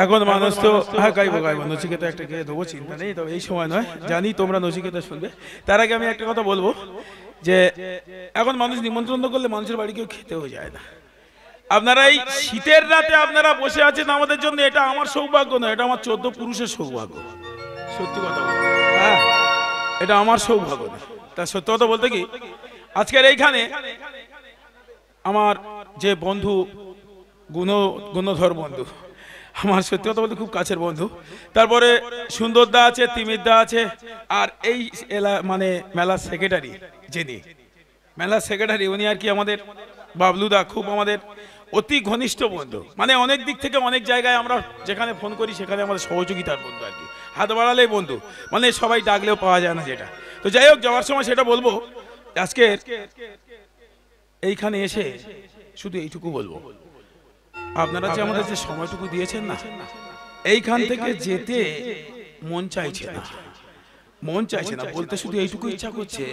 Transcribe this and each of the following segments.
এখন মানুষ তো হ্যাঁ গাইবো নচিকেতা একটা গিয়ে দেবো, চিন্তা নেই, তবে এই সময় নয়, জানি তোমরা নচিকেতা শুনবে। তার আগে আমি একটা কথা বলবো যে এখন মানুষ নিমন্ত্রণ করলে মানুষের বাড়ি কেউ খেতেও যায় না। আপনারা এই শীতের রাতে আপনারা বসে আছেন আমাদের জন্য, এটা আমার সৌভাগ্য নয়, এটা আমার 14 পুরুষের সৌভাগ্য। সত্যি কথা বলতে, হ্যাঁ এটা আমার সৌভাগ্য নয়। তা সত্যি কথা বলতে কি, আজকের এইখানে আমার যে বন্ধু গুণধর বন্ধু, আমার সত্যি কথা বলতে খুব কাছের বন্ধু, তারপরে সুন্দরদা আছে, তিমিরদা আছে, আর এই মানে মেলার সেক্রেটারি, যিনি মেলার সেক্রেটারি উনি আর কি আমাদের বাবলুদা, খুব আমাদের অতি ঘনিষ্ঠ বন্ধু। মানে অনেক দিক থেকে অনেক জায়গায় আমরা যেখানে ফোন করি সেখানে আমাদের সহযোগিতার বন্ধু আর কি, হাত বাড়ালেই বন্ধু, মানে সবাই ডাকলেও পাওয়া যায় না যেটা। তো যাই হোক, যাওয়ার সময় সেটা বলবো, আজকে এইখানে এসে শুধু এইটুকু বলবো, আপনারা যে আমাদের যে সময়টুকু দিয়েছেন না, এইখান থেকে যেতে মন চাইছে না, মন চাইছে না বলতে, শুধু এইটুকু ইচ্ছা করছে,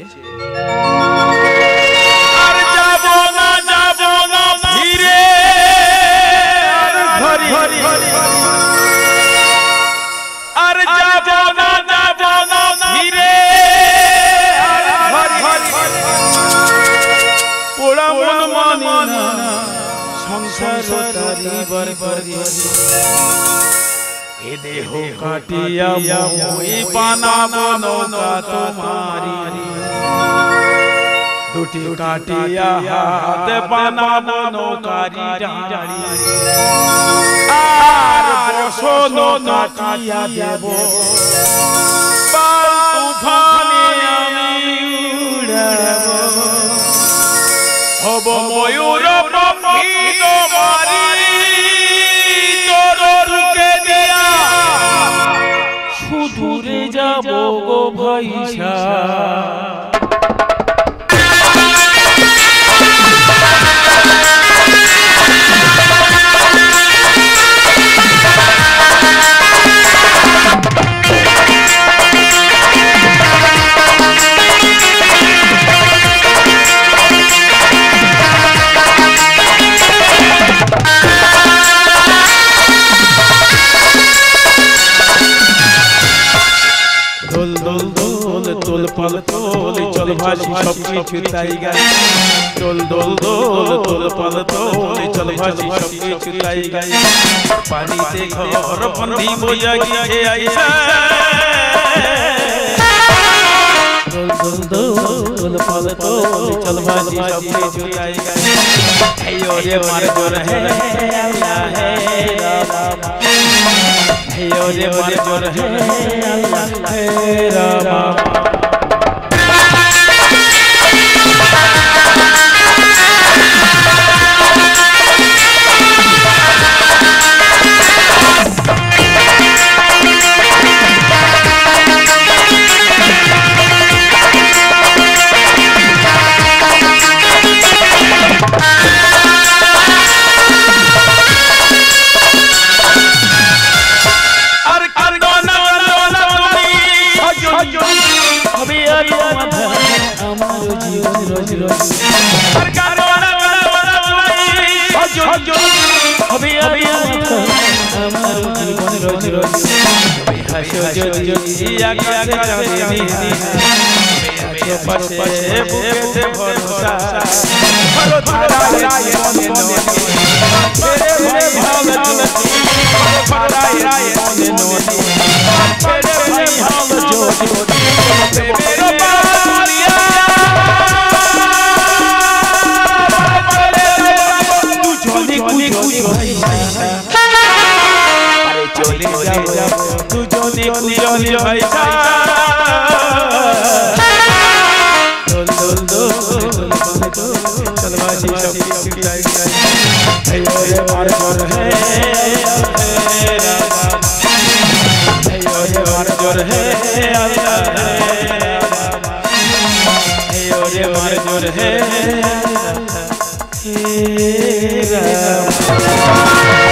আর যাব না ফিরে, আর যাব না ফিরে, পোড়া মন মানে সংসার তারিবার করি, এ দেহ কাটিয়া মই বানাবো নৌকা তোমারি, দুটি কাটিয়া হাত বানাবো নৌকারি ডাঁড়ি, আর বসন কাটিয়া দেব তুফানে আমি উড়াব, হব ময়ূর পক্ষী তোমারি, তোর রুকে দিয়া সুদূরে যাব গো ভাইসা। চল ভাসি সব কিছু তাই গাই, দোল দোল দোল দোল পাল তোল, চল ভাসি সব কিছু তাই গাই, পানিতে ঘর বন্দি বইয়া গিয়ে আইসা, দোল দোল দোল পাল তোল, চল ভাসি সব কিছু তাই গাই, হে ওরে মার জোর হে আল্লাহ হে রাম, হে ওরে মার জোর হে আল্লাহ হে রাম। Hey,